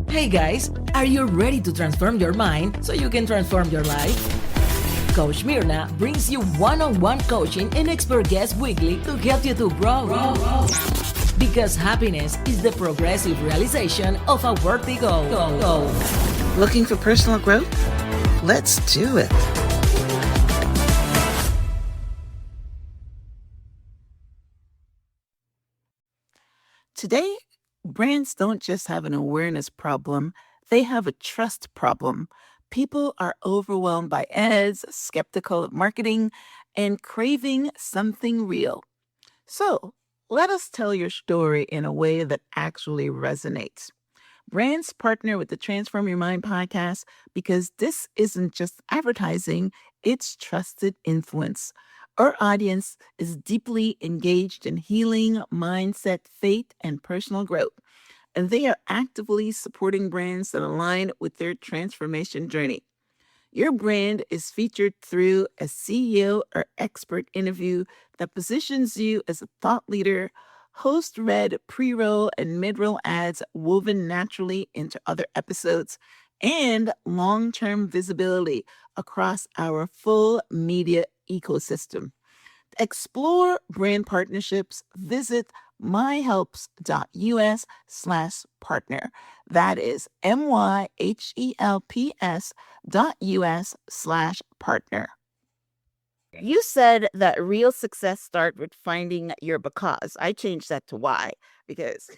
Hey guys, are you ready to transform your mind so you can transform your life? Coach Myrna brings you one-on-one coaching and expert guests weekly to help you to grow. Because happiness is the progressive realization of a worthy goal. Looking for personal growth? Let's do it. Today, brands don't just have an awareness problem, they have a trust problem. People are overwhelmed by ads, skeptical of marketing, and craving something real. So, let us tell your story in a way that actually resonates. Brands partner with the Transform Your Mind podcast because this isn't just advertising, it's trusted influence. Our audience is deeply engaged in healing, mindset, faith, and personal growth, and they are actively supporting brands that align with their transformation journey. Your brand is featured through a CEO or expert interview that positions you as a thought leader, host read pre-roll and mid-roll ads woven naturally into other episodes, and long-term visibility across our full media ecosystem. Explore brand partnerships. Visit myhelps.us/partner. That is myhelps.us/partner. You said that real success starts with finding your because. I changed that to why because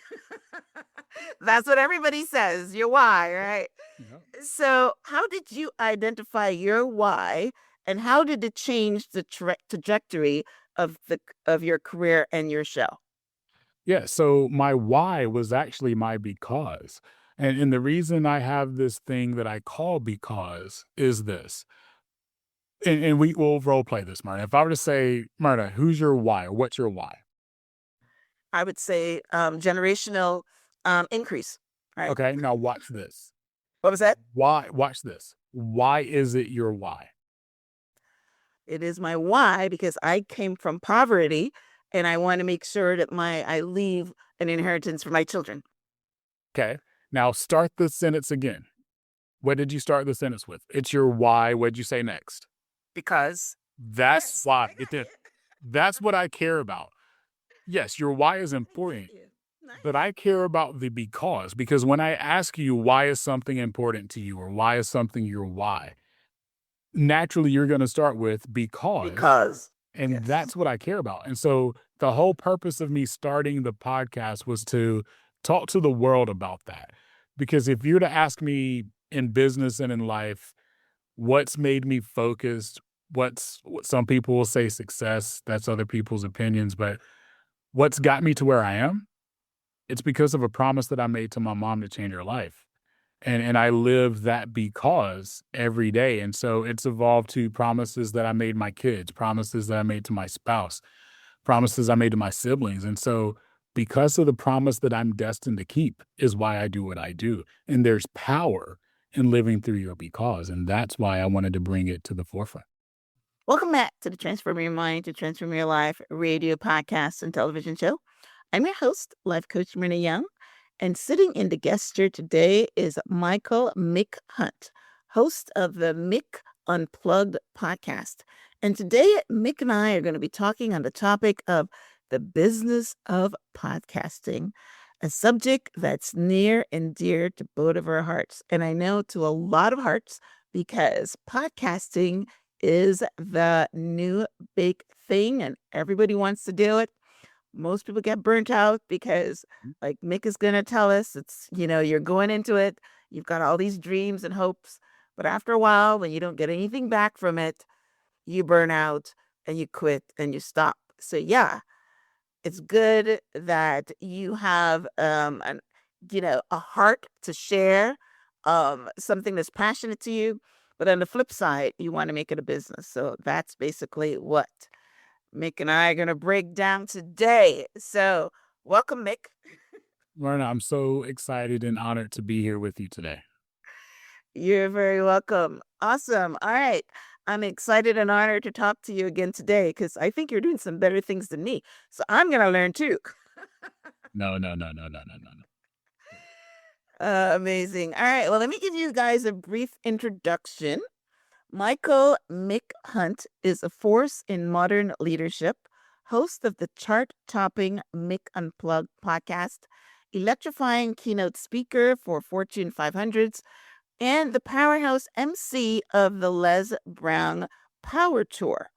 that's what everybody says, your why, right? Yep. So, how did you identify your why and how did it change the trajectory of your career and your show? Yeah, so my why was actually my because. And the reason I have this thing that I call because is this. And we will role play this, Myrna. If I were to say, Myrna, who's your why? Or what's your why? I would say generational increase, right? Okay, now watch this. What was that? Why? Watch this. Why is it your why? It is my why because I came from poverty and I want to make sure that I leave an inheritance for my children. Okay, now start the sentence again. What did you start the sentence with? It's your why. What'd you say next? Because That's why. That's what I care about. Yes, your why is important, but I care about the because when I ask you why is something important to you or why is something your why, naturally you're going to start with because. And yes. that's what I care about. And so the whole purpose of me starting the podcast was to talk to the world about that. Because if you were to ask me in business and in life, what's made me focused, what some people will say success, that's other people's opinions, but what's got me to where I am, it's because of a promise that I made to my mom to change her life. And I live that because every day. And so it's evolved to promises that I made my kids, promises that I made to my spouse, promises I made to my siblings. And so because of the promise that I'm destined to keep is why I do what I do. And there's power in living through your because. And that's why I wanted to bring it to the forefront. Welcome back to the Transform Your Mind to Transform Your Life radio, podcast, and television show. I'm your host, life coach Myrna Young, and sitting in the guest chair today is Mick Hunt, host of the Mick Unplugged podcast. And today, Mick and I are going to be talking on the topic of the business of podcasting, a subject that's near and dear to both of our hearts. And I know to a lot of hearts because podcasting is the new big thing and everybody wants to do it. Most people get burnt out because, like Mick is going to tell us, you're going into it, you've got all these dreams and hopes, but after a while, when you don't get anything back from it, you burn out and you quit and you stop. So yeah, it's good that you have a heart to share, something that's passionate to you. But on the flip side, you want to make it a business. So that's basically what Mick and I are going to break down today. So welcome, Mick. Myrna, I'm so excited and honored to be here with you today. You're very welcome. Awesome. All right. I'm excited and honored to talk to you again today because I think you're doing some better things than me. So I'm going to learn too. No. Amazing. All right. Well, let me give you guys a brief introduction. Michael Mick Hunt is a force in modern leadership, host of the chart topping Mick Unplugged podcast, electrifying keynote speaker for Fortune 500s, and the powerhouse MC of the Les Brown Power Tour.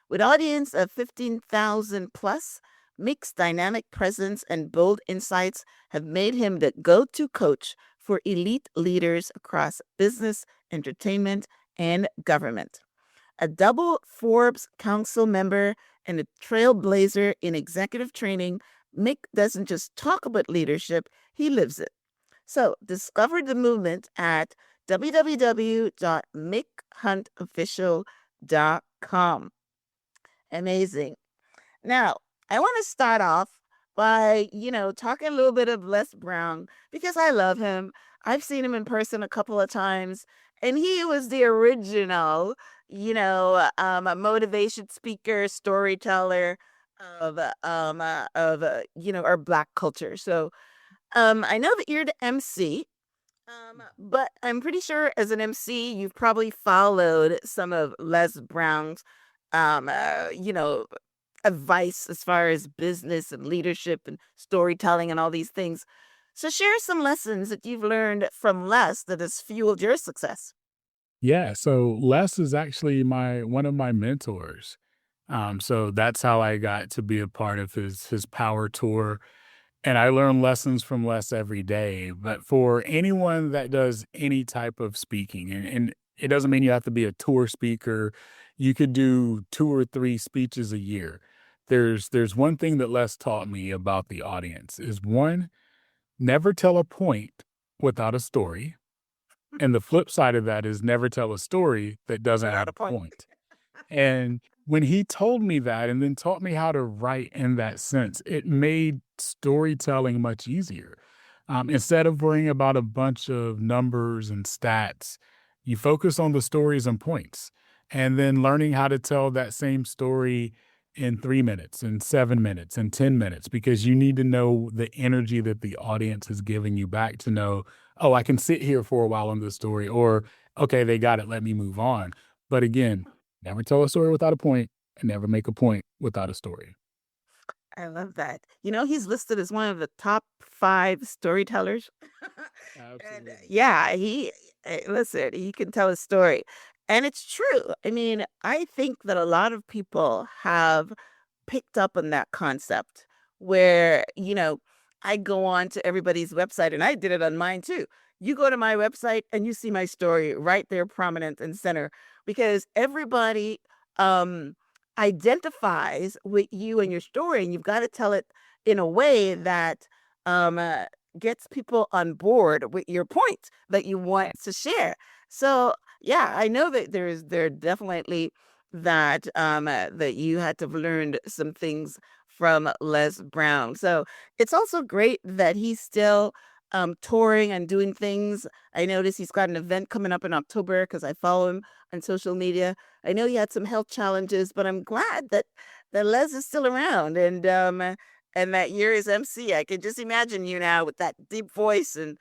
With audience of 15,000 plus, Mick's dynamic presence and bold insights have made him the go-to coach for elite leaders across business, entertainment, and government. A double Forbes Council member and a trailblazer in executive training, Mick doesn't just talk about leadership, he lives it. So discover the movement at www.mickhuntofficial.com. Amazing. Now, I want to start off by, talking a little bit of Les Brown because I love him. I've seen him in person a couple of times, and he was the original, a motivation speaker, storyteller of our Black culture. So, I know that you're the MC. But I'm pretty sure as an MC, you've probably followed some of Les Brown's, um, uh, you know, advice as far as business and leadership and storytelling and all these things. So share some lessons that you've learned from Les that has fueled your success. Yeah, so Les is actually my one of my mentors. So that's how I got to be a part of his power tour. And I learn lessons from Les every day. But for anyone that does any type of speaking, and it doesn't mean you have to be a tour speaker, you could do 2 or 3 speeches a year. There's one thing that Les taught me about the audience is one, never tell a point without a story. And the flip side of that is never tell a story that doesn't have Without a a point. point. And when he told me that and then taught me how to write in that sense, it made storytelling much easier. Instead of worrying about a bunch of numbers and stats, you focus on the stories and points, and then learning how to tell that same story in 3 minutes, in 7 minutes, in 10 minutes, because you need to know the energy that the audience is giving you back to know, oh, I can sit here for a while on this story, or okay, they got it, let me move on. But again, never tell a story without a point, and never make a point without a story. I love that. He's listed as one of the top 5 storytellers. And Absolutely. yeah, listen, he can tell a story. And it's true. I mean, I think that a lot of people have picked up on that concept where, I go on to everybody's website and I did it on mine too. You go to my website and you see my story right there, prominent and center, because everybody um, identifies with you and your story, and you've got to tell it in a way that um, uh, gets people on board with your point that you want to share. So, yeah, I know that there definitely that you had to have learned some things from Les Brown. So it's also great that he's still touring and doing things. I noticed he's got an event coming up in October because I follow him on social media. I know he had some health challenges, but I'm glad that Les is still around and that you're his MC. I can just imagine you now with that deep voice and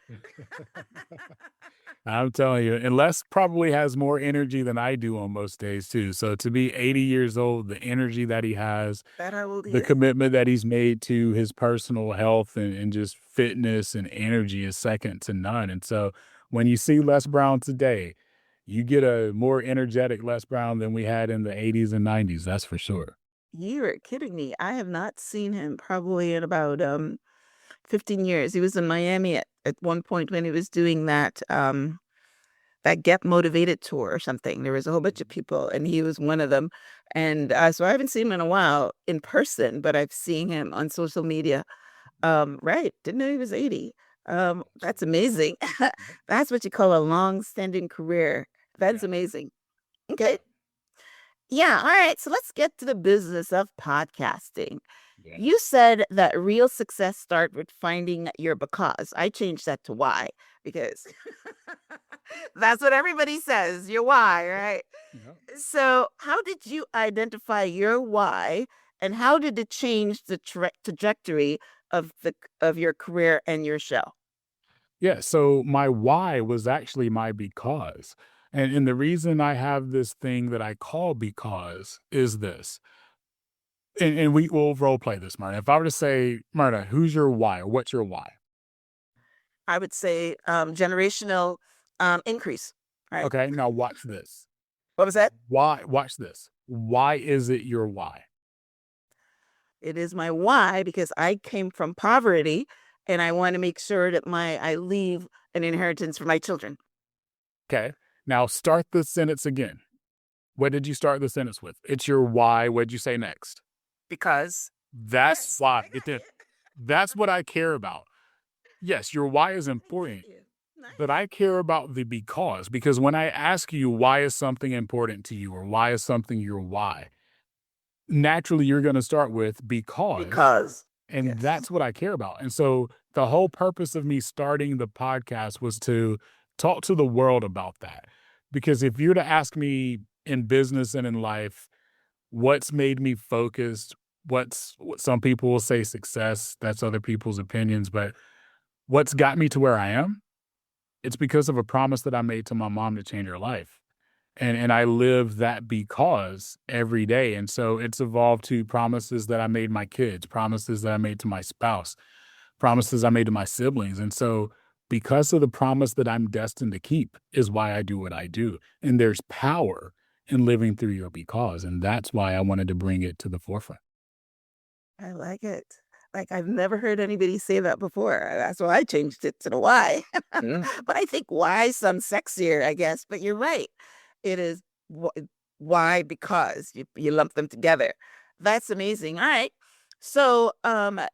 I'm telling you, and Les probably has more energy than I do on most days too. So to be 80 years old, the energy that he has, that how old he the is. commitment that he's made to his personal health and just fitness and energy is second to none. And so when you see Les Brown today, you get a more energetic Les Brown than we had in the 80s and 90s. That's for sure. You are kidding me. I have not seen him probably in about 15 years. He was in Miami at one point when he was doing that Get Motivated tour or something. There was a whole bunch of people, and he was one of them. And so I haven't seen him in a while in person, but I've seen him on social media. Right. Didn't know he was 80. That's amazing. Yep. That's what you call a long-standing career. That's Yeah. amazing. Okay. Yeah. All right. So let's get to the business of podcasting. Yeah. You said that real success start with finding your because. I changed that to why because that's what everybody says, your why, right? Yep. So, how did you identify your why and how did it change the trajectory of your career and your show? Yeah, so my why was actually my because. And the reason I have this thing that I call because is this. And we will role play this, Myrna. If I were to say, Myrna, who's your why? Or what's your why? I would say generational increase. Right. Okay, now watch this. What was that? Why? Watch this. Why is it your why? It is my why because I came from poverty and I want to make sure that I leave an inheritance for my children. Okay, now start the sentence again. What did you start the sentence with? It's your why. What'd you say next? Because That's yes, why. I got it. That's what I care about. Yes, your why is important, Thank you. Nice. but I care about the because when I ask you why is something important to you or why is something your why, naturally you're going to start with Because and yes. that's what I care about. And so the whole purpose of me starting the podcast was to talk to the world about that. Because if you were to ask me in business and in life, what's made me focused, what some people will say success, that's other people's opinions, but what's got me to where I am, it's because of a promise that I made to my mom to change her life. And I live that because every day. And so it's evolved to promises that I made my kids, promises that I made to my spouse, promises I made to my siblings. And so because of the promise that I'm destined to keep is why I do what I do. And there's power in living through your because. And that's why I wanted to bring it to the forefront. I like it. Like I've never heard anybody say that before. That's why I changed it to the why. Mm. But I think why sounds sexier, I guess. But you're right. It is why because you lump them together. That's amazing. All right. So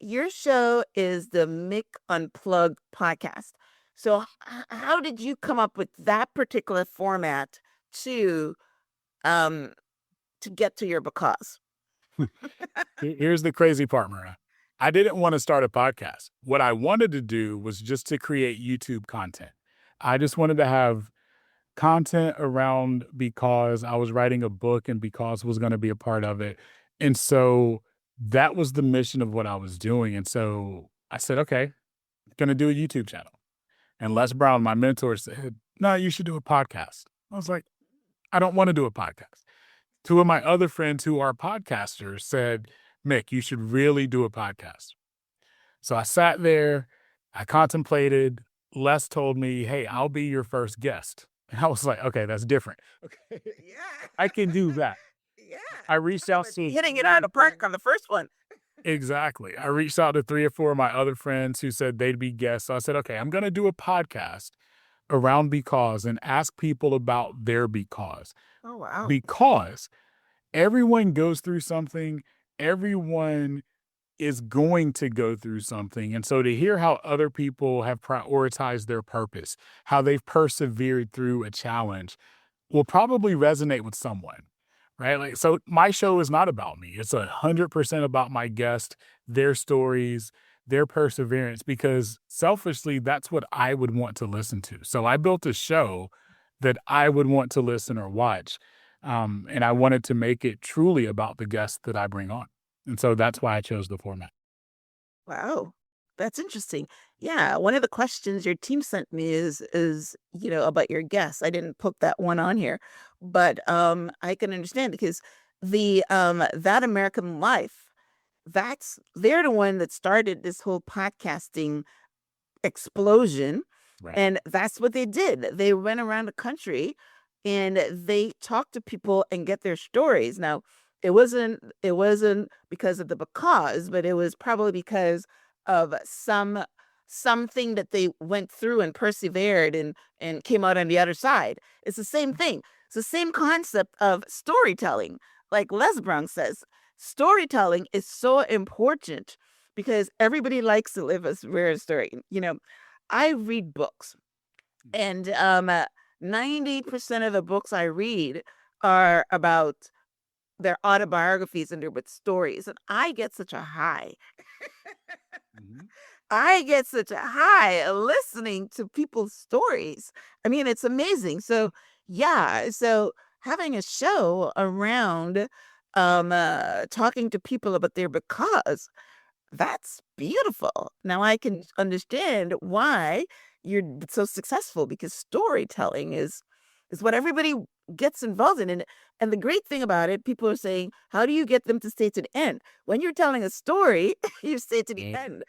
your show is the Mick Unplugged podcast. So how did you come up with that particular format to um to get to your because? Here's the crazy part, Maria. I didn't want to start a podcast. What I wanted to do was just to create YouTube content. I just wanted to have content around because I was writing a book and because was going to be a part of it. And so that was the mission of what I was doing. And so I said, okay, going to do a YouTube channel. And Les Brown, my mentor, said, no, you should do a podcast. I was like, I don't want to do a podcast. Two of my other friends who are podcasters said, Mick, you should really do a podcast. So I sat there, I contemplated. Les told me, hey, I'll be your first guest. And I was like, okay, that's different. Okay, Yeah. I can do that. Yeah. I reached out to Hitting it out of the park on the first one. exactly. I reached out to 3 or 4 of my other friends who said they'd be guests. So I said, okay, I'm going to do a podcast around because and ask people about their because. Oh, wow. Because everyone goes through something, everyone is going to go through something. And so to hear how other people have prioritized their purpose, how they've persevered through a challenge will probably resonate with someone, right? Like, so my show is not about me. It's 100% about my guest, their stories, their perseverance, because selfishly, that's what I would want to listen to. So I built a show that I would want to listen or watch. And I wanted to make it truly about the guests that I bring on. And so that's why I chose the format. Wow. That's interesting. Yeah, one of the questions your team sent me is about your guests. I didn't put that one on here, but I can understand because the That American Life, they're the one that started this whole podcasting explosion. Right. And that's what they did. They went around the country and they talked to people and get their stories. Now, it wasn't because of the because, but it was probably because of something that they went through and persevered and came out on the other side. It's the same thing. It's the same concept of storytelling. Like Les Brown says, storytelling is so important because everybody likes to live a rare story. I read books, and 90% of the books I read are about their autobiographies and they're with stories, and I get such a high. Mhm. I get such a high listening to people's stories. I mean, it's amazing. So, yeah, so having a show around talking to people about their because that's beautiful. Now I can understand why you're so successful, because storytelling is what everybody gets involved in. And the great thing about it, people are saying, how do you get them to stay to the end? When you're telling a story, you stay to the end.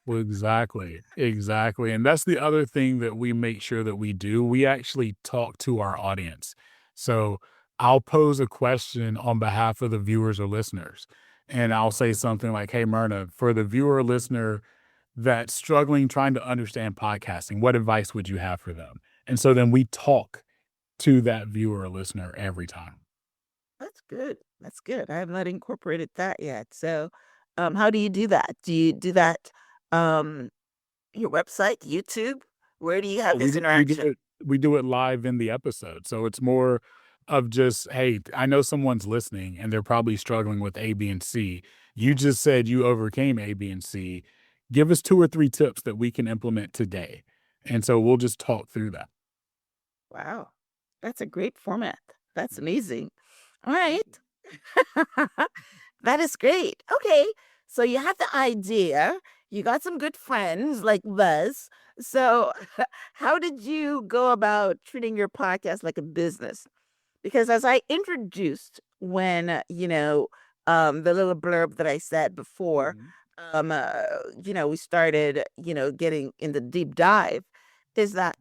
Well, exactly. Exactly. And that's the other thing that we make sure that we do. We actually talk to our audience. So I'll pose a question on behalf of the viewers or listeners. And I'll say something like, hey, Myrna, for the viewer or listener that's struggling trying to understand podcasting, what advice would you have for them? And so then we talk to that viewer or listener every time. That's good. That's good. I have not incorporated that yet. So, how do you do that? Do you do that, um, your website, YouTube? Where do you have We this do, we do interaction? it we do it live in the episode. So it's more of just, hey, I know someone's listening and they're probably struggling with A, B, and C. You just said you overcame A, B, and C. Give us 2 or 3 tips that we can implement today. And so we'll just talk through that. Wow, that's a great format. That's amazing. All right. That is great. Okay. So you have the idea, you got some good friends like Buzz. So, how did you go about treating your podcast like a business? Because as I introduced when, the little blurb that I said before, Mhm. we started, getting in the deep dive, is that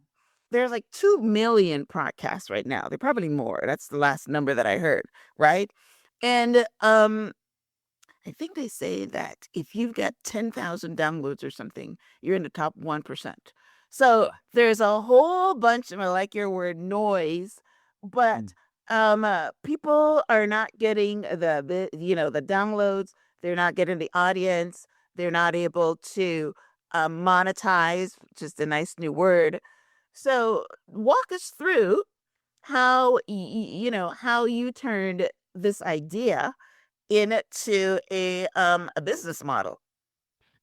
there's like 2 million podcasts right now. They're probably more. That's the last number that I heard, right? And I think they say that if you've got 10,000 downloads or something, you're in the top 1%. So there's a whole bunch of, I like your word, noise, but people are not getting the downloads. They're not getting the audience. They're not able to monetize, just a nice new word. So walk us through how how you turned this idea into a business model.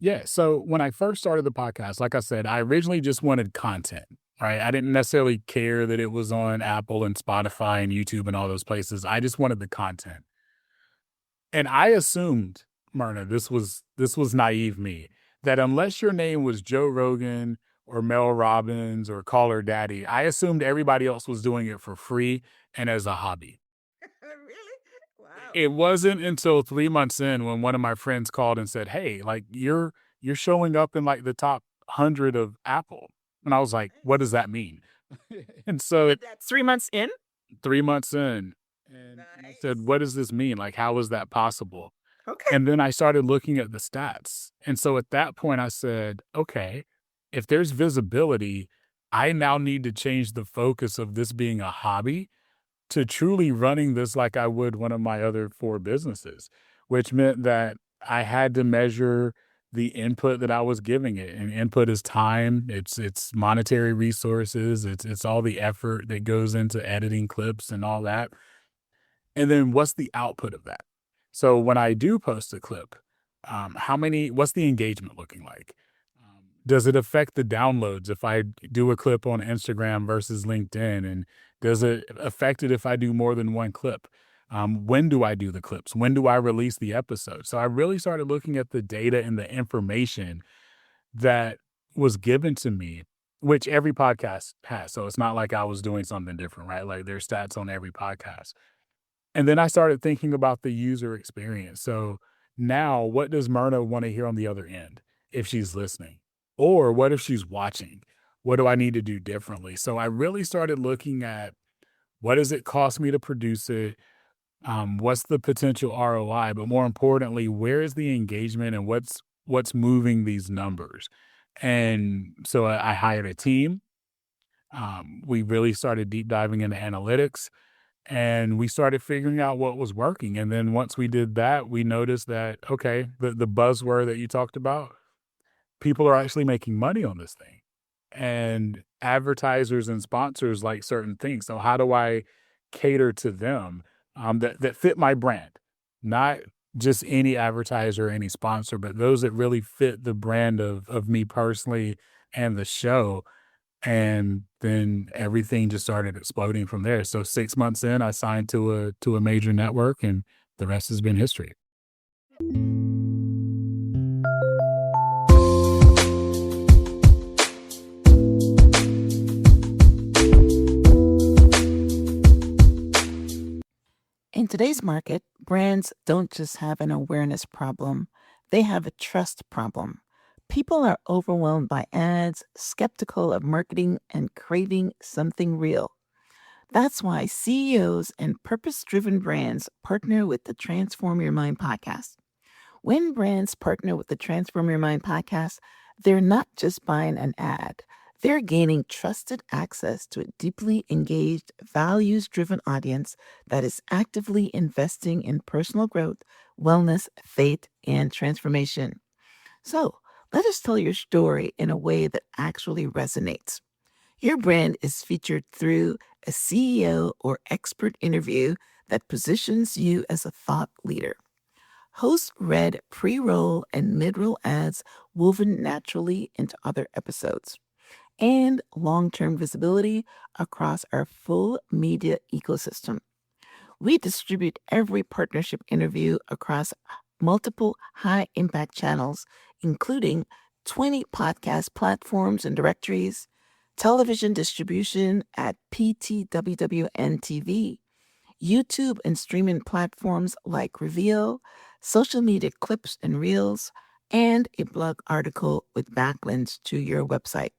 Yeah. So when I first started the podcast, like I said, I originally just wanted content, right? I didn't necessarily care that it was on Apple and Spotify and YouTube and all those places. I just wanted the content. And I assumed, Myrna, this was naive me, that unless your name was Joe Rogan or Mel Robbins or Caller Daddy, I assumed everybody else was doing it for free and as a hobby. Really? Wow. It wasn't until 3 months in when one of my friends called and said, "Hey, like, you're showing up in, like, the top 100 of Apple." And I was like, "What does Nice. that mean?" And so That's 3 months in. 3 months in, and I said, Nice. "What does this mean? Like, how is that possible?" Okay. And then I started looking at the stats. And so at that point, I said, "Okay, if there's visibility, I now need to change the focus of this being a hobby to truly running this like I would one of my other 4 businesses," which meant that I had to measure the input that I was giving it. And input is time, it's monetary resources, it's all the effort that goes into editing clips and all that. And then what's the output of that? So when I do post a clip, what's the engagement looking like? Does it affect the downloads if I do a clip on Instagram versus LinkedIn? And does it affect it if I do more than one clip? When do I do the clips? When do I release the episode? So I really started looking at the data and the information that was given to me, which every podcast has. So it's not like I was doing something different, right? Like there's stats on every podcast. And then I started thinking about the user experience. So now, what does Myrna want to hear on the other end if she's listening? Or what if she's watching? What do I need to do differently? So I really started looking at what does it cost me to produce it? What's the potential ROI? But more importantly, where is the engagement and what's moving these numbers? And so I hired a team. We really started deep diving into analytics and we started figuring out what was working. And then once we did that, we noticed that, okay, the buzzword that you talked about, people are actually making money on this thing. And advertisers and sponsors like certain things. So how do I cater to them that fit my brand? Not just any advertiser, any sponsor, but those that really fit the brand of me personally and the show. And then everything just started exploding from there. So 6 months in, I signed to a major network, and the rest has been history. today's market, brands don't just have an awareness problem, they have a trust problem. People are overwhelmed by ads, skeptical of marketing, and craving something real. That's why CEOs and purpose driven brands partner with the Transform Your Mind podcast. When brands partner with the Transform Your Mind podcast, they're not just buying an ad, they're gaining trusted access to a deeply engaged, values driven audience that is actively investing in personal growth, wellness, faith, and transformation. So, let us tell your story in a way that actually resonates. Your brand is featured through a CEO or expert interview that positions you as a thought leader. Host read pre roll and mid roll ads woven naturally into other episodes, and long term visibility across our full media ecosystem. We distribute every partnership interview across multiple high impact channels, including 20 podcast platforms and directories, television distribution at PTWWN TV, YouTube and streaming platforms like Reveal, social media clips and reels, and a blog article with backlinks to your website.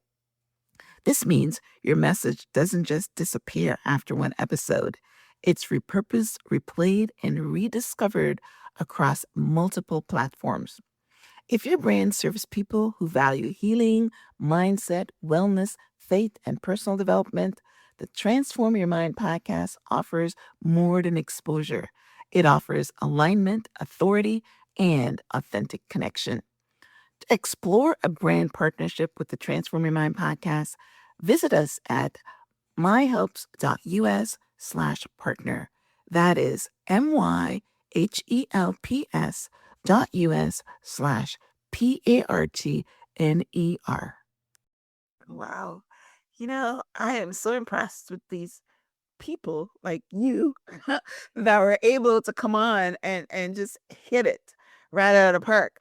This means your message doesn't just disappear after one episode. It's repurposed, replayed, and rediscovered across multiple platforms. If your brand serves people who value healing, mindset, wellness, faith, and personal development, the Transform Your Mind podcast offers more than exposure. It offers alignment, authority, and authentic connection. To explore a brand partnership with the Transform Your Mind podcast, visit us at myhelps.us/partner. That is myhelps.us/partner. Wow. I am so impressed with these people like you that were able to come on and just hit it right out of the park.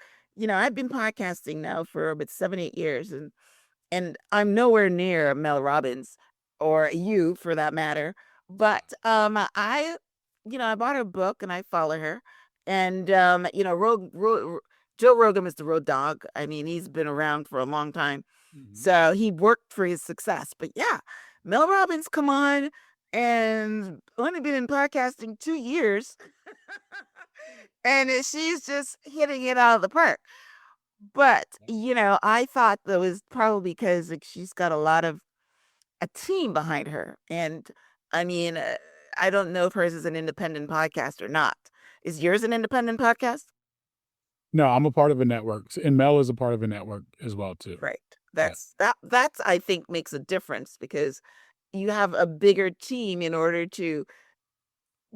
I've been podcasting now for about 7, 8 years, and I'm nowhere near Mel Robbins or you for that matter. But I bought her book and I follow her. And Joe Rogan is the road dog. I mean, he's been around for a long time. So he worked for his success. But yeah, Mel Robbins, come on, and only been in podcasting 2 years. And she's just hitting it out of the park. But, I thought that was probably because like, she's got a team behind her. And I mean, I don't know if hers is an independent podcast or not. Is yours an independent podcast? No, I'm a part of a network, and Mel is a part of a network as well too. Right. Yeah. That's I think makes a difference because you have a bigger team in order to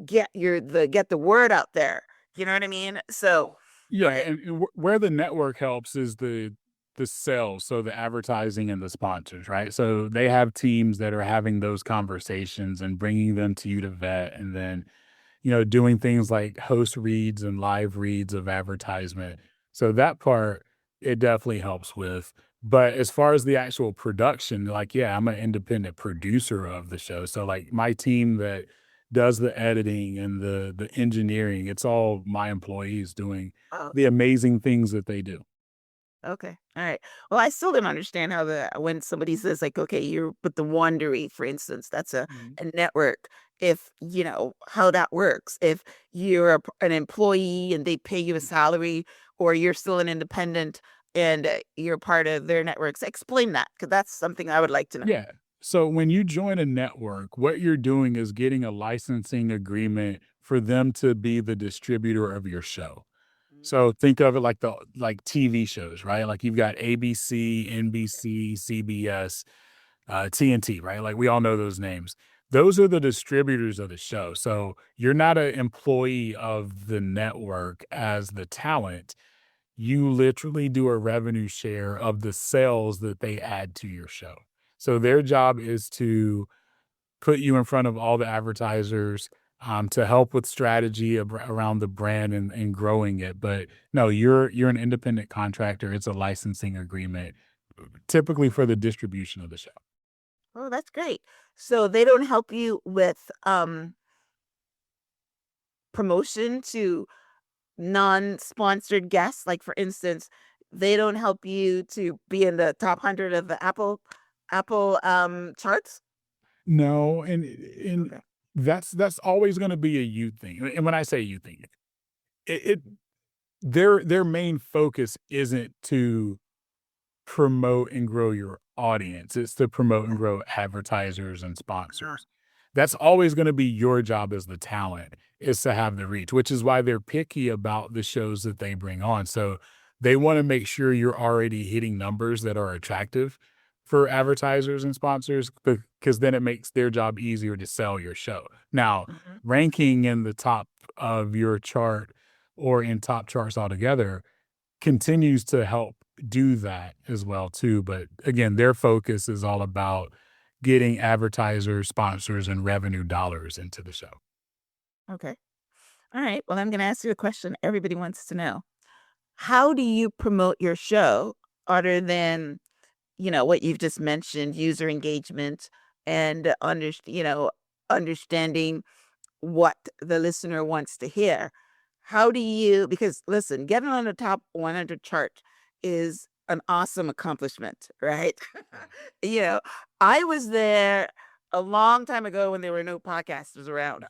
get the word out there. You know what I mean? So Yeah, and where the network helps is the sales, so the advertising and the sponsors, right? So they have teams that are having those conversations and bringing them to you to vet, and then doing things like host reads and live reads of advertisement. So that part, it definitely helps with. But as far as the actual production, like, yeah, I'm an independent producer of the show. So like my team that does the editing and the engineering, it's all my employees doing oh, the amazing things that they do. okay. All right. Well, I still don't understand how when somebody says like, okay, you're with the Wandery, for instance, that's a network. If how that works, if you're an employee and they pay you a salary, or you're still an independent and you're part of their networks, explain that because that's something I would like to know. Yeah. So when you join a network, what you're doing is getting a licensing agreement for them to be the distributor of your show. So think of it like like TV shows, right? Like you've got ABC, NBC, CBS, TNT, right? Like we all know those names. Those are the distributors of the show. So you're not an employee of the network as the talent. You literally do a revenue share of the sales that they add to your show. So their job is to put you in front of all the advertisers, to help with strategy around the brand and growing it. But no, you're an independent contractor. It's a licensing agreement, typically for the distribution of the show. Oh, that's great. So they don't help you with promotion to non-sponsored guests? Like, for instance, they don't help you to be in the top 100 of the Apple charts? No, and Okay. that's always gonna be a you thing, and when I say you thing, it their main focus isn't to promote and grow your audience, it's to promote and grow advertisers and sponsors. That's always gonna be your job as the talent, is to have the reach, which is why they're picky about the shows that they bring on. So, they wanna make sure you're already hitting numbers that are attractive for advertisers and sponsors, because then it makes their job easier to sell your show. Now, Mhm. ranking in the top of your chart or in top charts altogether continues to help do that as well too, but again, their focus is all about getting advertisers, sponsors, and revenue dollars into the show. Okay. All right. Well, I'm going to ask you a question everybody wants to know. How do you promote your show other than, what you've just mentioned, user engagement and understanding what the listener wants to hear? How do you, because listen, getting on the top 100 chart is an awesome accomplishment, right? you know, I was there a long time ago when there were no podcasters around.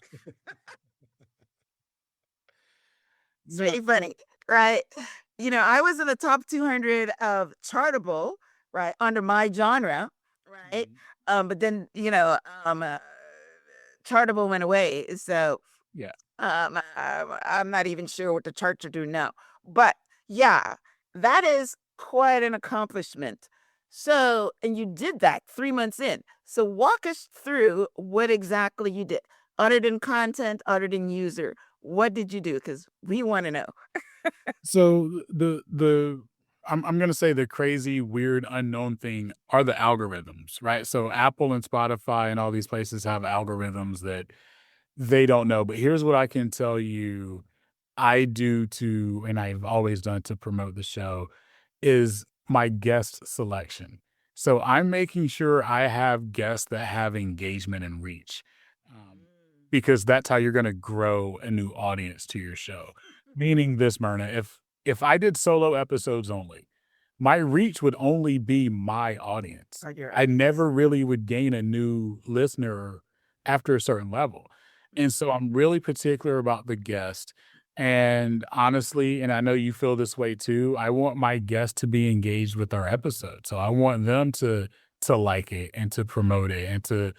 It's No. very funny, right? I was in the top 200 of Chartable, right, under my genre, right? Mhm. But then, Chartable went away. So Yeah. I'm not even sure what the charts are doing now. But yeah, that is quite an accomplishment. So, and you did that 3 months in. So walk us through what exactly you did, other than content, other than user. What did you do? Because we want to know. So the I'm gonna say the crazy, weird, unknown thing are the algorithms, right? So Apple and Spotify and all these places have algorithms that they don't know. But here's what I can tell you I do to, and I've always done to promote the show, is my guest selection. So I'm making sure I have guests that have engagement and reach, because that's how you're going to grow a new audience to your show. Meaning this, Myrna, if I did solo episodes only, my reach would only be my audience. Are your I never really would gain a new listener after a certain level. And so I'm really particular about the guest. And honestly, and I know you feel this way too, I want my guests to be engaged with our episode. So I want them to like it and to promote it and to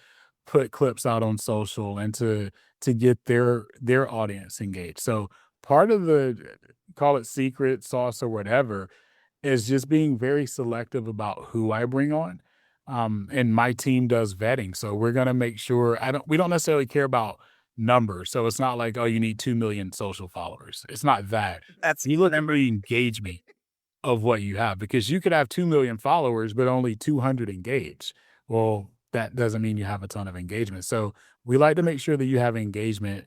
put clips out on social and to get their audience engaged. So part of the, call it secret sauce or whatever, is just being very selective about who I bring on. And my team does vetting. So we're gonna make sure we don't necessarily care about numbers. So it's not like, oh, you need 2 million social followers. It's not that. That's You look at the engagement of what you have, because you could have 2 million followers, but only 200 engaged. Well, that doesn't mean you have a ton of engagement. So we like to make sure that you have engagement,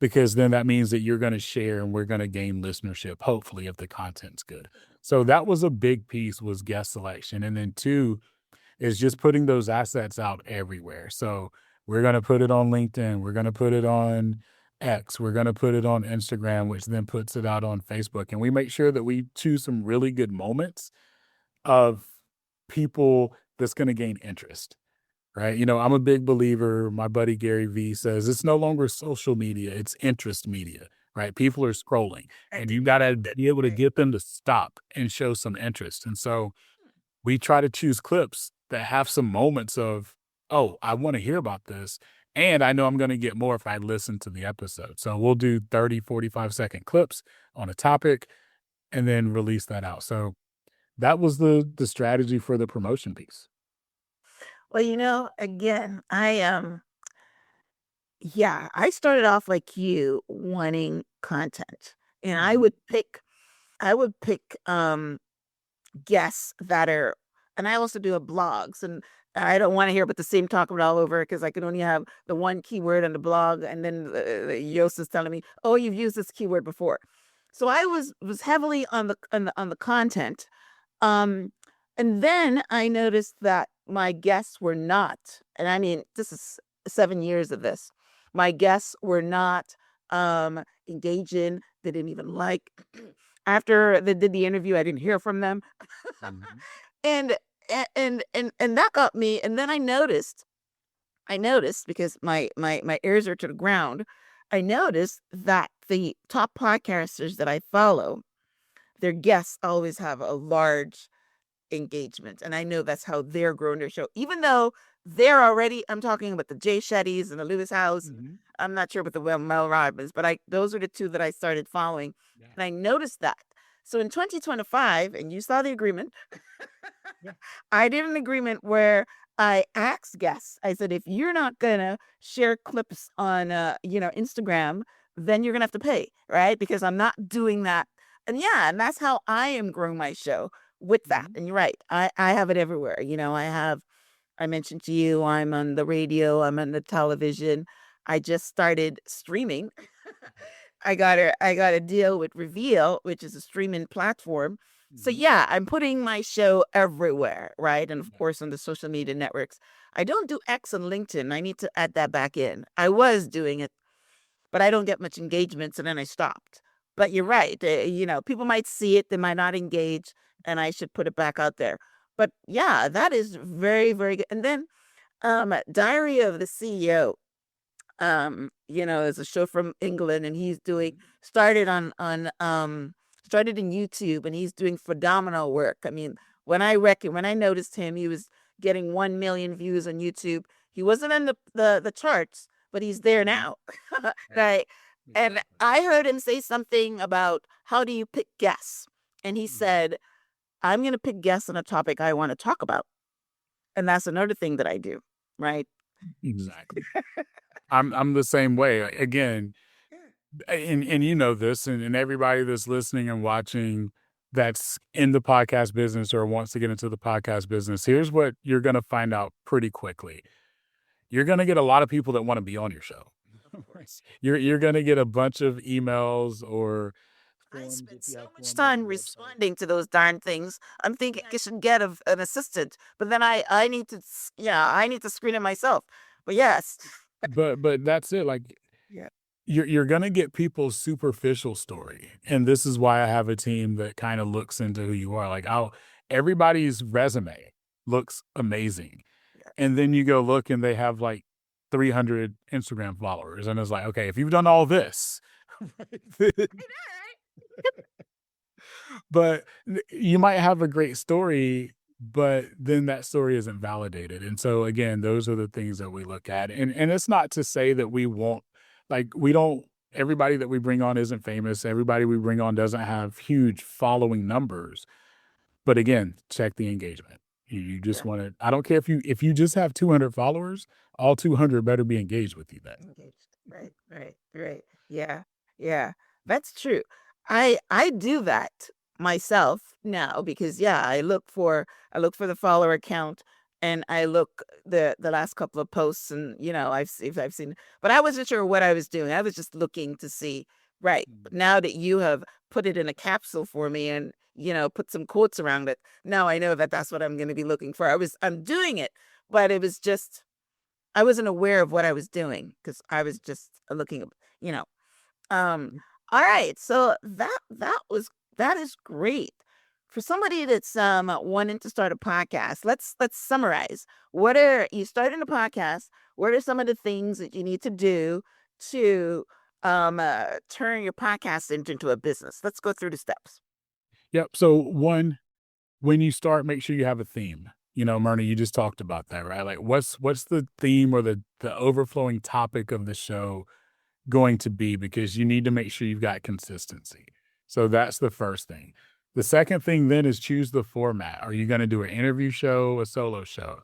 because then that means that you're going to share and we're going to gain listenership, hopefully, if the content's good. So that was a big piece, was guest selection. And then two is just putting those assets out everywhere. So we're going to put it on LinkedIn. We're going to put it on X. We're going to put it on Instagram, which then puts it out on Facebook. And we make sure that we choose some really good moments of people that's going to gain interest, right? I'm a big believer. My buddy Gary Vee says it's no longer social media, it's interest media, right? People are scrolling and you got to be able to get them to stop and show some interest. And so we try to choose clips that have some moments of, oh, I want to hear about this. And I know I'm going to get more if I listen to the episode. So we'll do 30, 45-second clips on a topic and then release that out. So that was the strategy for the promotion piece. Well, again, yeah, I started off like you wanting content. And I would pick guests that are, and I also do a blogs, and I don't want to hear about the same talk about all over, because I can only have the one keyword on the blog, and then Yoast is telling me, oh, you've used this keyword before. So I was heavily on the content. Um, and then I noticed that my guests were not, and I mean, this is 7 years of this. My guests were not engage in. They didn't even like. After they did the interview, I didn't hear from them. Mhm. and and that got me. And then I noticed because my ears are to the ground. I noticed that the top podcasters that I follow, their guests always have a large engagement. And I know that's how they're growing their show. Even though they're already, I'm talking about the Jay Shettys and the Lewis House. Mhm. I'm not sure about the Mel Robbins, but those are the two that I started following. Yeah. And I noticed that. So in 2025, and you saw the agreement, Yeah. I did an agreement where I asked guests, I said, if you're not gonna share clips on Instagram, then you're gonna have to pay, right? Because I'm not doing that. And yeah, and that's how I am growing my show with that. Mhm. And you're right. I have it everywhere. I mentioned to you, I'm on the radio, I'm on the television. I just started streaming. I got a deal with Reveal, which is a streaming platform. So Mhm. yeah, I'm putting my show everywhere, right? And of Yeah. course on the social media networks. I don't do X and LinkedIn. I need to add that back in. I was doing it, but I don't get much engagement, so then I stopped. But you're right. People might see it, they might not engage, and I should put it back out there. But yeah, that is very, very good. And then Diary of the CEO, is a show from England, and he's doing started in YouTube, and he's doing phenomenal work. I mean, when I noticed him, he was getting 1 million views on YouTube. He wasn't in the charts, but he's there Mhm. now. Right. Right. And Exactly. I heard him say something about how do you pick guests? And he Mhm. said, I'm gonna pick guests on a topic I want to talk about. And that's another thing that I do, right? Exactly. I'm the same way. Again, and you know this, and everybody that's listening and watching that's in the podcast business or wants to get into the podcast business, here's what you're gonna find out pretty quickly. You're gonna get a lot of people that wanna be on your show. Of course. You're gonna get a bunch of emails or I forms spend if you so have much forms on time your website. responding to those darn things. I'm thinking I should get an assistant, but then I need to, I need to screen it myself. But yes. But that's it, like, Yeah. you're gonna get people's superficial story, and this is why I have a team that kinda looks into who you are, like, everybody's resume looks amazing, Yeah. and then you go look and they have, like, 300 Instagram followers, and it's like, "Okay, if you've done all this" but you might have a great story, but then that story isn't validated. And so again, those are the things that we look at. And it's not to say that we won't we don't everybody that we bring on isn't famous. Everybody we bring on doesn't have huge following numbers. But again, check the engagement. You just Yeah. want to I don't care if you just have 200 followers, all 200 better be engaged with you then. Engaged. Right. Right. Right. Yeah. Yeah. That's true. I do that myself now because yeah, I look for the follower count, and I look the last couple of posts, and I've seen, but I wasn't sure what I was doing. I was just looking to see, right. But now that you have put it in a capsule for me, and put some quotes around it, now I know that that's what I'm going to be looking for. I'm doing it, but it was just I wasn't aware of what I was doing because I was just looking, you know. Um, all right, so that is great for somebody that's wanting to start a podcast. Let's summarize. What are you starting a podcast? What are some of the things that you need to do to turn your podcast into a business? Let's go through the steps. Yep. So one, when you start, make sure you have a theme. Myrna, you just talked about that, right? Like what's the theme or the overflowing topic of the show going to be? Because you need to make sure you've got consistency. So that's the first thing. The second thing then is choose the format. Are you going to do an interview show, a solo show?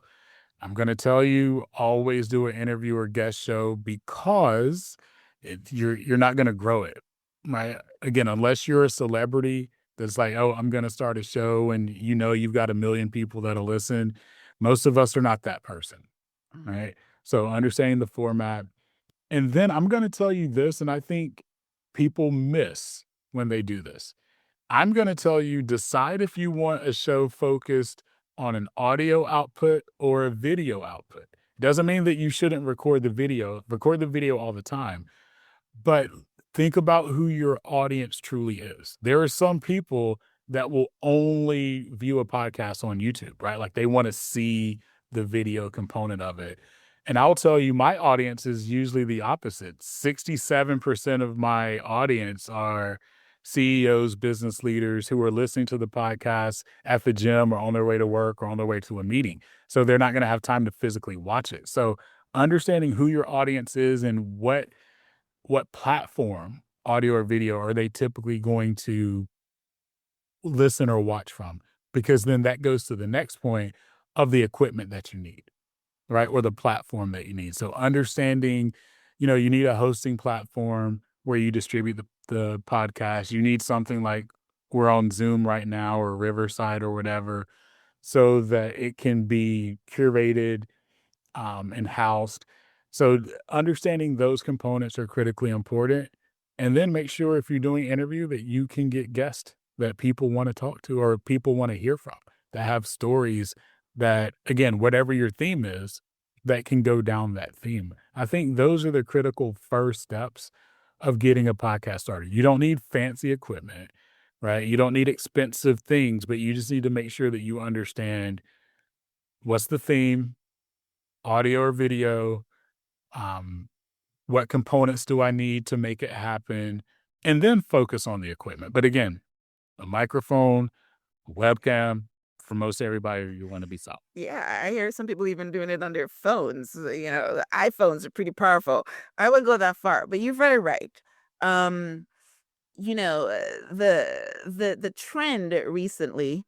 I'm going to tell you always do an interview or guest show because you're not going to grow it. Right? Again, unless you're a celebrity that's like, oh, I'm going to start a show and you've got 1 million people that'll listen. Most of us are not that person. Right? So understanding the format. And then I'm going to tell you this, and I think people miss when they do this. I'm going to tell you decide if you want a show focused on an audio output or a video output. Doesn't mean that you shouldn't record the video all the time, but think about who your audience truly is. There are some people that will only view a podcast on YouTube, right? Like they want to see the video component of it. And I'll tell you, my audience is usually the opposite. 67% of my audience are CEOs, business leaders who are listening to the podcast at the gym or on their way to work or on their way to a meeting. So they're not going to have time to physically watch it. So understanding who your audience is and what platform, audio or video, are they typically going to listen or watch from? Because then that goes to the next point of the equipment that you need, right? Or the platform that you need. So understanding, you need a hosting platform where you distribute the podcast. You need something like we're on Zoom right now or Riverside or whatever, so that it can be curated and housed. So understanding those components are critically important. And then make sure if you're doing interview that you can get guests that people want to talk to or people want to hear from, that have stories that, again, whatever your theme is, that can go down that theme. I think those are the critical first steps of getting a podcast started. You don't need fancy equipment, right? You don't need expensive things, but you just need to make sure that you understand what's the theme, audio or video, um, what components do I need to make it happen, and then focus on the equipment. But again, a microphone, webcam, for most everybody, you want to be solid. Yeah, I hear some people even doing it on their phones. The iPhones are pretty powerful. I wouldn't go that far, but you're very right. Um, the trend recently,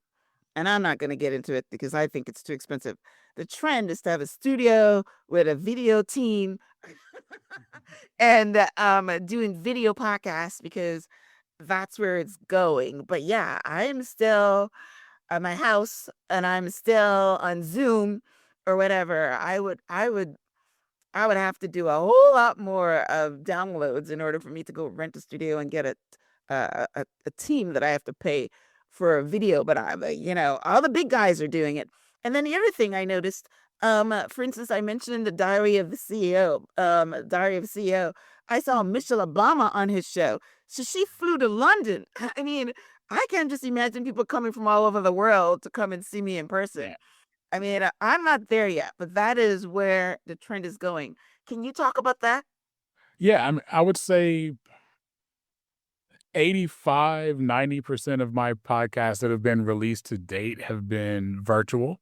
and I'm not going to get into it because I think it's too expensive. The trend is to have a studio with a video team and doing video podcasts because that's where it's going. But yeah, I'm still at my house and I'm still on Zoom or whatever. I would have to do a whole lot more of downloads in order for me to go rent a studio and get a team that I have to pay for a video. But all the big guys are doing it. And then the other thing I noticed, for instance, I mentioned in the Diary of the CEO, I saw Michelle Obama on his show. So she flew to London. I mean, I can just imagine people coming from all over the world to come and see me in person. I mean, I'm not there yet, but that is where the trend is going. Can you talk about that? Yeah, I would say 85-90% of my podcasts that have been released to date have been virtual.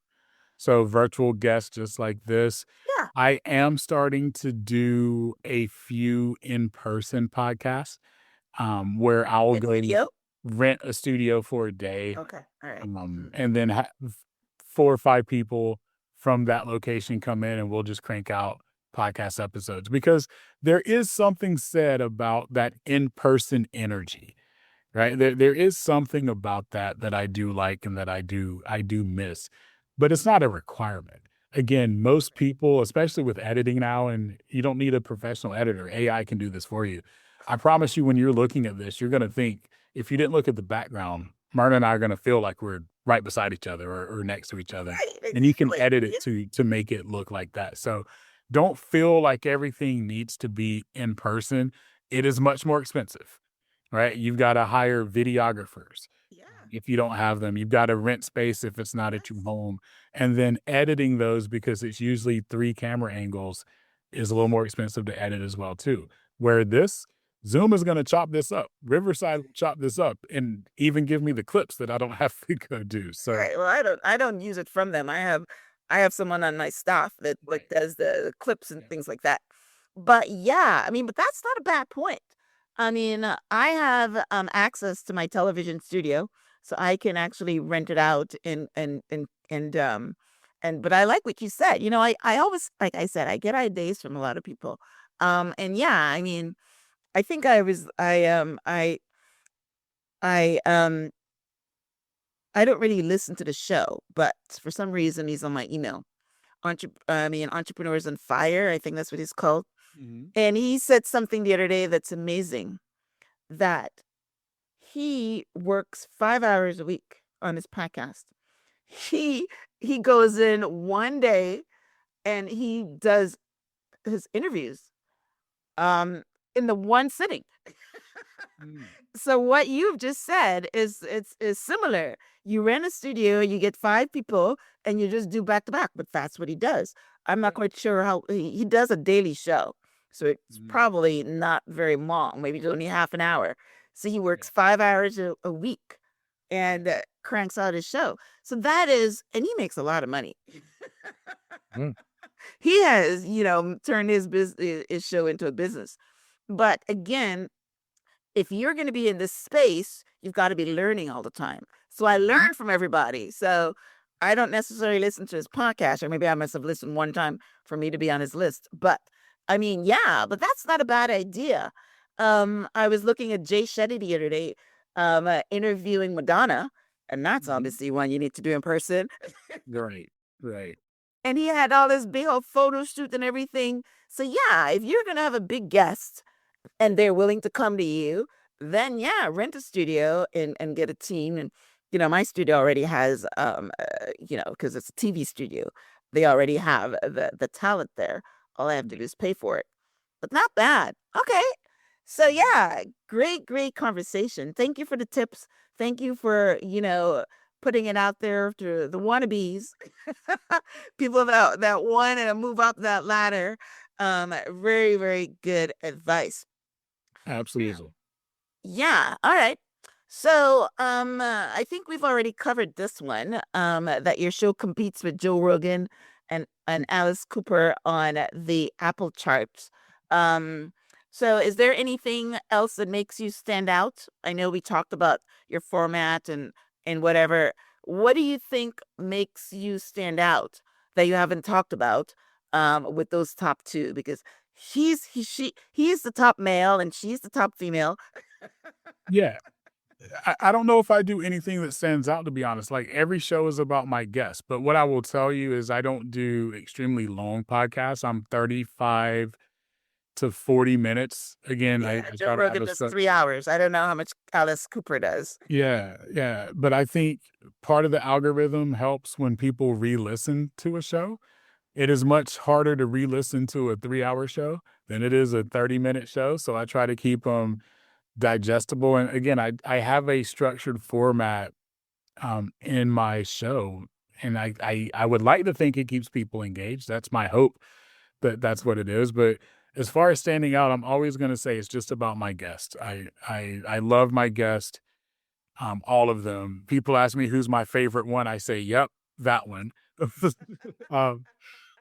So virtual guests just like this. Yeah. I am starting to do a few in-person podcasts where I'll In go video? rent a studio for a day, Okay. All right. and then 4 or 5 people from that location come in and we'll just crank out podcast episodes, because there is something said about that in-person energy, right? There is something about that I do like and that I do miss, but it's not a requirement. Again, most people, especially with editing now, and you don't need a professional editor. AI can do this for you. I promise you, when you're looking at this, you're going to think, if you didn't look at the background, Myrna and I are going to feel like we're right beside each other or next to each other. Right. And you can Exactly. edit it to make it look like that. So don't feel like everything needs to be in person. It is much more expensive, right? You've got to hire videographers. Yeah. If you don't have them, you've got to rent space if it's not at your home. And then editing those, because it's usually 3 camera angles, is a little more expensive to edit as well too. Where this, Zoom is going to chop this up. Riverside will chop this up and even give me the clips that I don't have to go do. So Right. Well, I don't use it from them. I have someone on my staff that like does the clips and things like that. But yeah, I mean, but that's not a bad point. I mean, I have access to my television studio, so I can actually rent it out and but I like what you said. I always, like I said, I get ideas from a lot of people. And yeah, I mean, I think I don't really listen to the show, but for some reason he's on my email. Entrepreneurs on Fire, I think that's what he's called. Mhm. And he said something the other day that's amazing, that he works 5 hours a week on his podcast. He he goes in one day and he does his interviews um in the one sitting. Mm. So what you've just said is similar. You rent a studio, you get 5 people, and you just do back to back. But that's what he does. I'm not quite sure how he does a daily show, so it's Mm. probably not very long. Maybe it's only half an hour. So he Yeah. works 5 hours a week, and cranks out his show. So that is, and he makes a lot of money. Mm. He has, turned his show into a business. But again, if you're going to be in this space, you've got to be learning all the time. So I learn from everybody. So I don't necessarily listen to his podcast, or maybe I must have listened one time for me to be on his list. But I mean, yeah, but that's not a bad idea. I was looking at Jay Shetty the other day, interviewing Madonna, and that's obviously one you need to do in person. Right. Right. And he had all this big old photo shoot and everything. So yeah, if you're gonna have a big guest and they're willing to come to you, then yeah, rent a studio and get a team. And my studio already has because it's a TV studio, they already have the talent there. All I have to do is pay for it. But not bad. Okay. So yeah, great conversation. Thank you for the tips. Thank you for, putting it out there to the wannabes, people that want to move up that ladder. Very, very good advice. Absolutely. Yeah. All right. So, I think we've already covered this one. That your show competes with Joe Rogan and Alice Cooper on the Apple charts. So is there anything else that makes you stand out? I know we talked about your format and whatever. What do you think makes you stand out that you haven't talked about with those top two? Because he's the top male and she's the top female. Yeah. I don't know if I do anything that stands out, to be honest. Like, every show is about my guests, but what I will tell you is I don't do extremely long podcasts. I'm 35 to 40 minutes. Again, I Yeah, Joe try to have Rogan a does structure. 3 hours. I don't know how much Alice Cooper does. Yeah, yeah. But I think part of the algorithm helps when people re-listen to a show. It is much harder to re-listen to a 3-hour show than it is a 30-minute show. So I try to keep them digestible. And again, I have a structured format in my show, and I would like to think it keeps people engaged. That's my hope that that's what it is. But as far as standing out, I'm always going to say it's just about my guest. I love my guest, all of them. People ask me who's my favorite one. I say, yep, that one. um,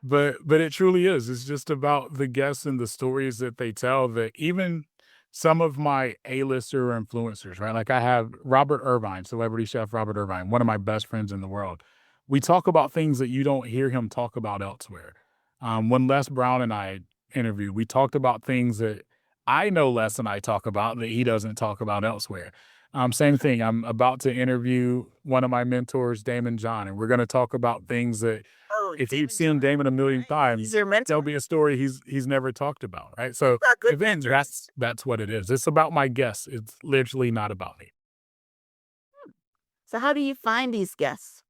but it truly is. It's just about the guests and the stories that they tell, that even some of my A-lister influencers, right? Like, I have Robert Irvine, celebrity chef Robert Irvine, one of my best friends in the world. We talk about things that you don't hear him talk about elsewhere. When Les Brown and I interviewed, we talked about things that I know Les and I talk about that he doesn't talk about elsewhere. Same thing. I'm about to interview one of my mentors, Damon John, and we're going to talk about things that Oh, if you've David seen John. Damon a million Right. times, He's your mentor. there'll be a story he's never talked about, right? So Got good again, mentors. that's what it is. It's about my guests. It's literally not about me. So how do you find these guests?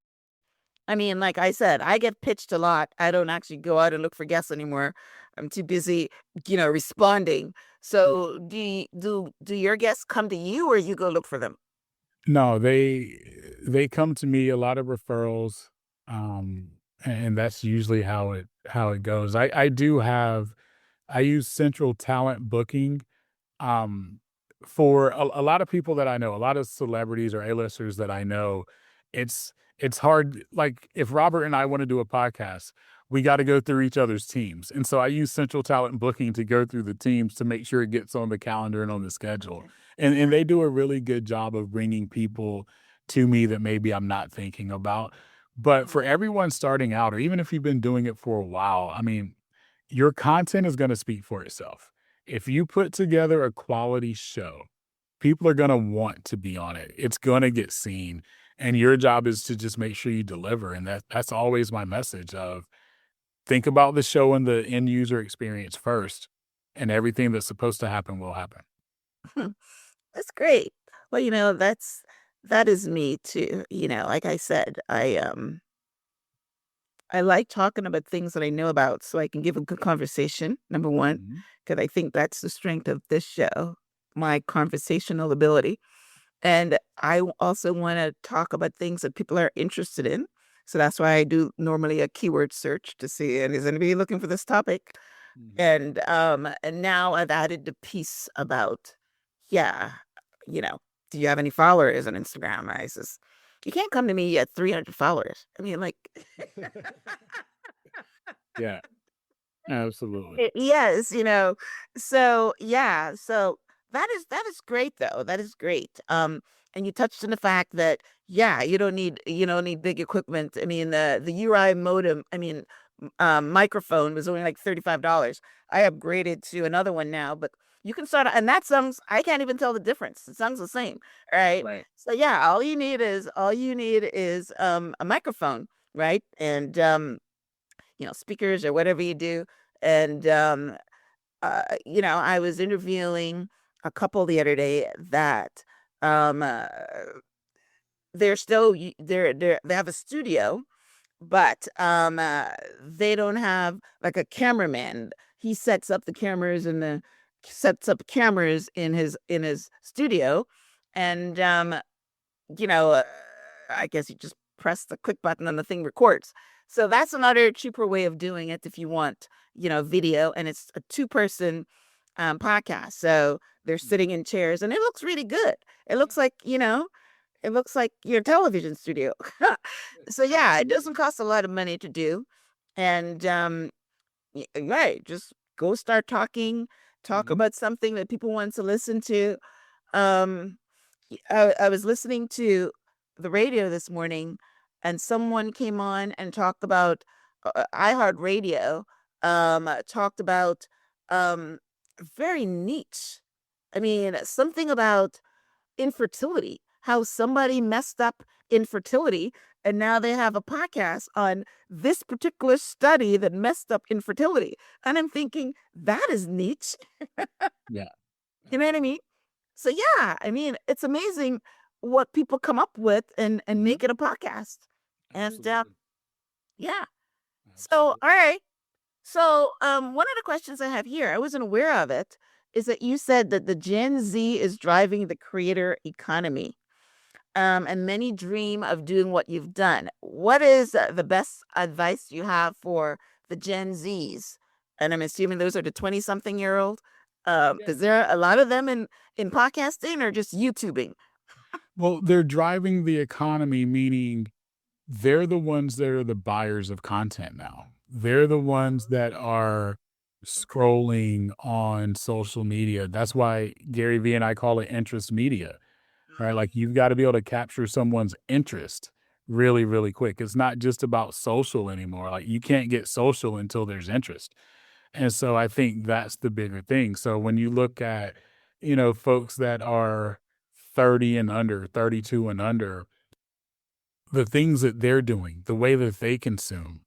I mean, like I said, I get pitched a lot. I don't actually go out and look for guests anymore. I'm too busy, responding. So do your guests come to you, or you go look for them? No, they come to me, a lot of referrals, um, and that's usually how it goes. I use central talent booking. Um, for a lot of people that I know, a lot of celebrities or A-listers that I know, it's hard. Like, if Robert and I want to do a podcast, we got to go through each other's teams. And so I use central talent booking to go through the teams to make sure it gets on the calendar and on the schedule. And they do a really good job of bringing people to me that maybe I'm not thinking about. But for everyone starting out, or even if you've been doing it for a while, I mean, your content is going to speak for itself. If you put together a quality show, people are going to want to be on it. It's going to get seen. And your job is to just make sure you deliver. And that's always my message of, think about the show and the end user experience first, and everything that's supposed to happen will happen. That's great. Well, that is me too. Like I said, I like talking about things that I know about so I can give a good conversation, number one, Mhm. because I think that's the strength of this show. my conversational ability. And I also want to talk about things that people are interested in. So that's why I do normally a keyword search to see, and is anybody looking for this topic? And now I've added the piece about, yeah, do you have any followers on Instagram? I says, you can't come to me at 300 followers. I mean, like, Yeah, absolutely. yes, so yeah, so that is great though. That is great. And you touched on the fact that, yeah, you don't need big equipment. I mean, the URI modem, microphone was only like $35. I upgraded to another one now, but you can start, and that sounds, I can't even tell the difference. It sounds the same, right? Right. So yeah, all you need is a microphone, right? And speakers or whatever you do. And I was interviewing a couple the other day that um uh, they're still they have a studio, but they don't have like a cameraman. He sets up cameras in his studio, and you know, uh, I guess you just press the click button and the thing records. So that's another cheaper way of doing it if you want, video. And it's a two-person podcast. So they're sitting in chairs and it looks really good. It looks like, it looks like your television studio. So yeah, it doesn't cost a lot of money to do. And right, just go start talk Mhm. about something that people want to listen to. Um, I was listening to the radio this morning, and someone came on and talked about iHeartRadio. Talked about um, very niche. I mean, something about infertility. How somebody messed up infertility, and now they have a podcast on this particular study that messed up infertility. And I'm thinking that is niche. Yeah, You know what I mean? So yeah, I mean, it's amazing what people come up with and make it a podcast. And absolutely. yeah. So all Absolutely. right. So one of the questions I have here, I wasn't aware of it, is that you said that the Gen Z is driving the creator economy. And many dream of doing what you've done. What is the best advice you have for the Gen Zs? And I'm assuming those are the 20-something-year-old. Yeah. Is there a lot of them in podcasting or just YouTubing? Well, they're driving the economy, meaning they're the ones that are the buyers of content now. They're the ones that are scrolling on social media. That's why Gary Vee and I call it interest media, right? Like you've got to be able to capture someone's interest really, really quick. It's not just about social anymore. Like you can't get social until there's interest. And so I think that's the bigger thing. So when you look at, folks that are 30 and under, 32 and under, the things that they're doing, the way that they consume,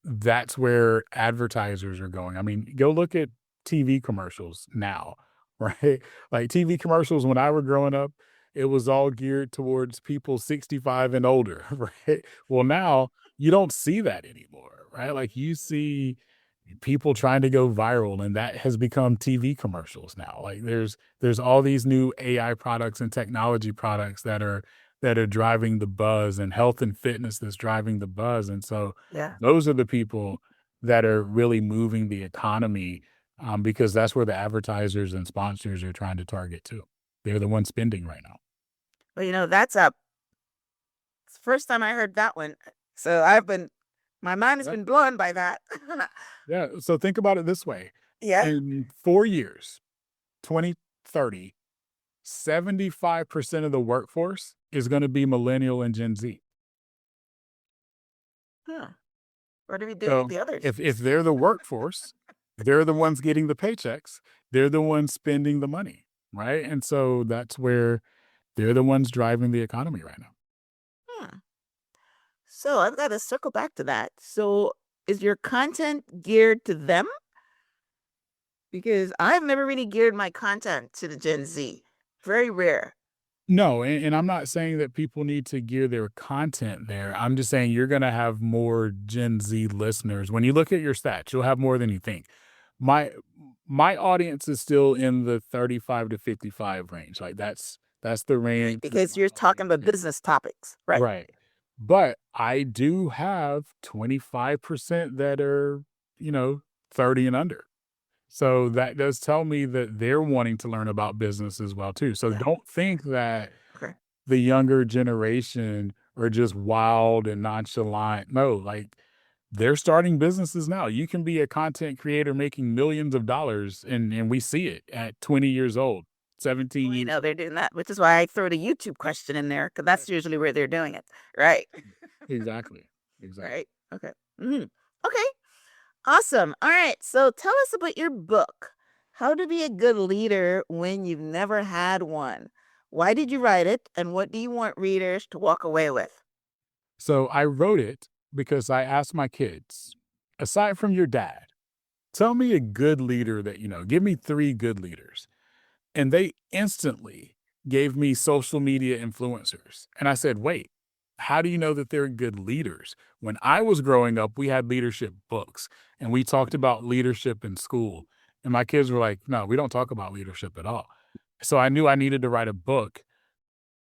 that's where advertisers are going. I mean, go look at TV commercials now, right? Like TV commercials when I were growing up, it was all geared towards people 65 and older, right? Well, now you don't see that anymore, right? Like you see people trying to go viral and that has become TV commercials now. Like there's all these new AI products and technology products that are driving the buzz and health and fitness that's driving the buzz. And so Yeah. those are the people that are really moving the economy because that's where the advertisers and sponsors are trying to target too. They're the ones spending right now. Well, it's the first time I heard that one. So my mind has Yeah. been blown by that. Yeah. So think about it this way. Yeah. In 4 years, 2030, 75% of the workforce is going to be millennial and Gen Z. Huh. What do we do with So the others? if they're the workforce, they're the ones getting the paychecks. They're the ones spending the money, right? And so that's where they're the ones driving the economy right now. Hmm. So I've got to circle back to that. So is your content geared to them? Because I've never really geared my content to the Gen Z. Very rare. No, and I'm not saying that people need to gear their content there. I'm just saying you're going to have more Gen Z listeners. When you look at your stats, you'll have more than you think. My my audience is still in the 35 to 55 range. Like that's the range. Because you're talking about business topics, right? Right. But I do have 25% that are, 30 and under. So that does tell me that they're wanting to learn about business as well too. So Yeah. don't think that Okay. the younger generation are just wild and nonchalant. No, like they're starting businesses now. You can be a content creator making millions of dollars and we see it at 20 years old, 17 Well, years. they're doing that, which is why I throw the YouTube question in there, because that's usually where they're doing it, right? Exactly. Exactly. Right. Okay. Okay. Awesome. All right. So tell us about your book, How to Be a Good Leader When You've Never Had One. Why did you write it, and what do you want readers to walk away with? So I wrote it because I asked my kids, aside from your dad, tell me a good leader that you know. Give me 3 good leaders. And they instantly gave me social media influencers. And I said, wait, how do you know that they're good leaders? When I was growing up, we had leadership books and we talked about leadership in school. And my kids were like, no, we don't talk about leadership at all. So I knew I needed to write a book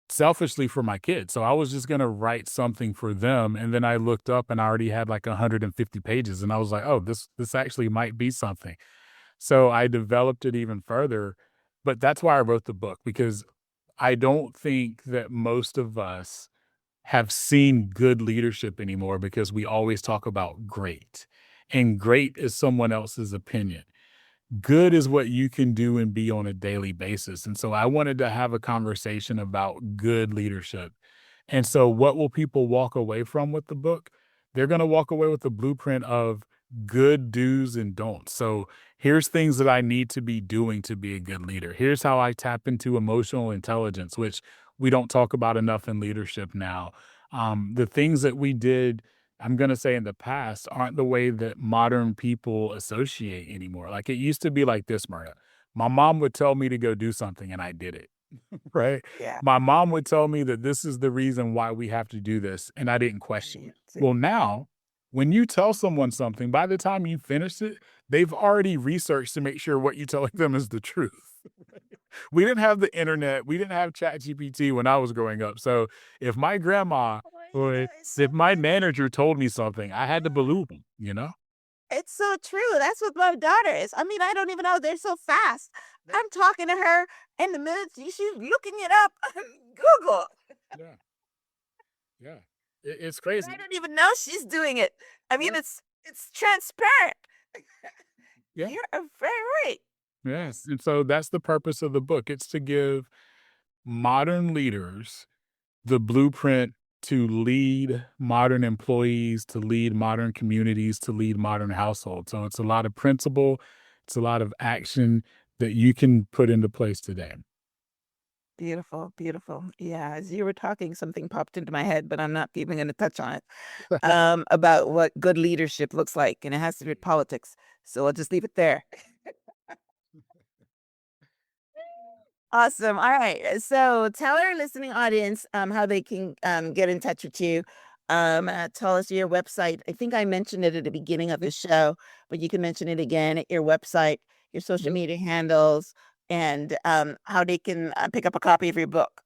selfishly for my kids. So I was just going to write something for them. And then I looked up and I already had like 150 pages. And I was like, oh, this actually might be something. So I developed it even further. But that's why I wrote the book, because I don't think that most of us have seen good leadership anymore because we always talk about great. And great is someone else's opinion. Good is what you can do and be on a daily basis. And so I wanted to have a conversation about good leadership. And so what will people walk away from with the book? They're going to walk away with the blueprint of good do's and don'ts. So here's things that I need to be doing to be a good leader. Here's how I tap into emotional intelligence, which we don't talk about enough in leadership now. The things that we did, I'm going to say in the past, aren't the way that modern people associate anymore. Like it used to be like this, Myrna. My mom would tell me to go do something and I did it. Right? Yeah. My mom would tell me that this is the reason why we have to do this, and I didn't question it. Well, now, when you tell someone something, by the time you finish it, they've already researched to make sure what you're telling them is the truth. We didn't have the internet. We didn't have ChatGPT when I was growing up. So if my grandma or if my manager told me something, I had to believe them, you know? It's so true. That's what my daughter is. I mean, I don't even know. They're so fast. I'm talking to her in the minute she's looking it up on Google. Yeah. Yeah. It's crazy. I don't even know she's doing it. I mean, it's transparent. Yeah. You're very right. Yes. And so that's the purpose of the book. It's to give modern leaders the blueprint to lead modern employees, to lead modern communities, to lead modern households. So it's a lot of principle, it's a lot of action that you can put into place today. Beautiful, beautiful. Yeah, as you were talking, something popped into my head, but I'm not even going to touch on it. About what good leadership looks like, and it has to do with politics. So I'll just leave it there. Awesome. All right. So tell our listening audience how they can get in touch with you. Tell us your website. I think I mentioned it at the beginning of the show, but you can mention it again at your website, your social media handles, and how they can pick up a copy of your book.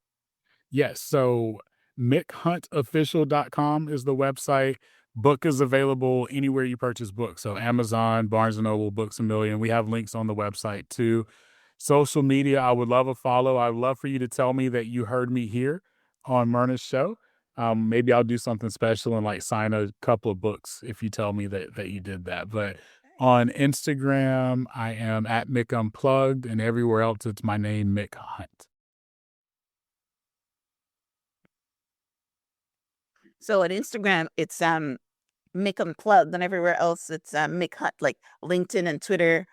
Yes. So mickhuntofficial.com is the website. Book is available anywhere you purchase books. So Amazon, Barnes and Noble, Books a Million. We have links on the website too. Social media, I would love a follow. I would love for you to tell me that you heard me here on Myrna's show. Maybe I'll do something special and like sign a couple of books if you tell me that you did that. But on Instagram, I am at Mick Unplugged, and everywhere else, it's my name, Mick Hunt. So on Instagram, it's Mick Unplugged, and everywhere else, it's Mick Hunt, like LinkedIn and Twitter.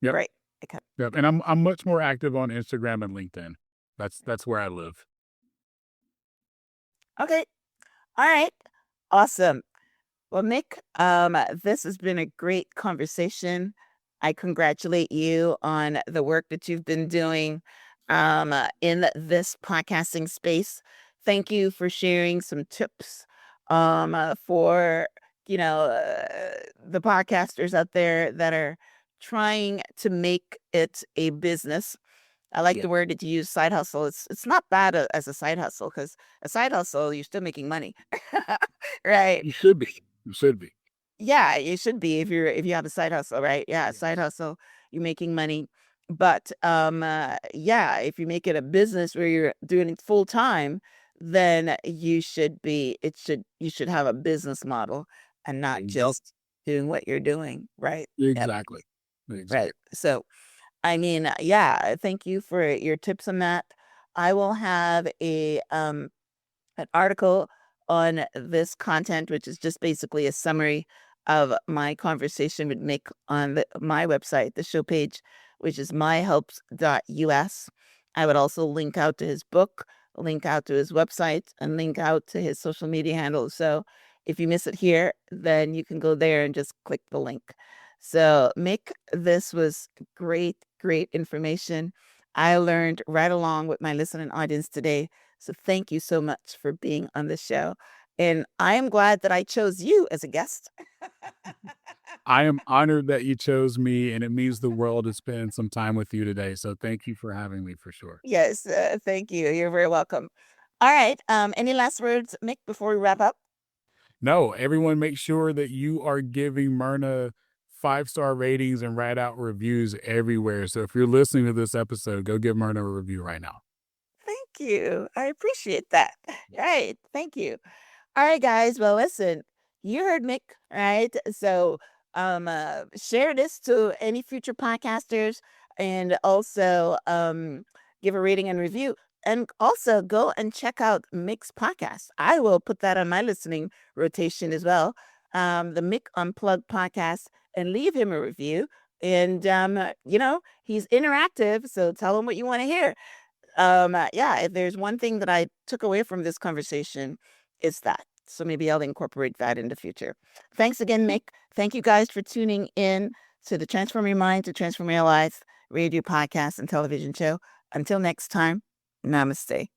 Yep. Right. Okay. Yep. And I'm much more active on Instagram and LinkedIn. That's where I live. Okay. All right. Awesome. Well, Mick, this has been a great conversation. I congratulate you on the work that you've been doing in this podcasting space. Thank you for sharing some tips for the podcasters out there that are trying to make it a business. I like the word that you use, side hustle. It's not bad as a side hustle, because a side hustle, you're still making money, right? You should be. You should be. Yeah, you should be if you have a side hustle, right? Yeah, side hustle, you're making money. But yeah, if you make it a business where you're doing it full time, then you should have a business model and not just doing what you're doing, right? Yep, Exactly. right. Exactly. So, I mean, yeah, thank you for your tips on that. I will have an article on this content, which is just basically a summary of my conversation with Mick on my website, the show page, which is myhelps.us. I would also link out to his book, link out to his website, and link out to his social media handles. So if you miss it here, then you can go there and just click the link. So, Mick, this was great, great information. I learned right along with my listening audience today. So thank you so much for being on the show. And I am glad that I chose you as a guest. I am honored that you chose me, and it means the world to spend some time with you today. So thank you for having me for sure. Yes, thank you. You're very welcome. All right. Any last words, Mick, before we wrap up? No, everyone make sure that you are giving Myrna 5-star ratings and write out reviews everywhere. So if you're listening to this episode, go give Myrna a review right now. Thank you. I appreciate that. Right. Thank you. All right, guys. Well, listen, you heard Mick, right? So share this to any future podcasters, and also give a rating and review. And also go and check out Mick's podcast. I will put that on my listening rotation as well. The Mick Unplugged podcast, and leave him a review. And he's interactive, so tell him what you want to hear. Yeah, if there's one thing that I took away from this conversation, it's that. So maybe I'll incorporate that in the future. Thanks again, Mick. Thank you guys for tuning in to the Transform Your Mind to Transform Your Life radio podcast and television show. Until next time, namaste.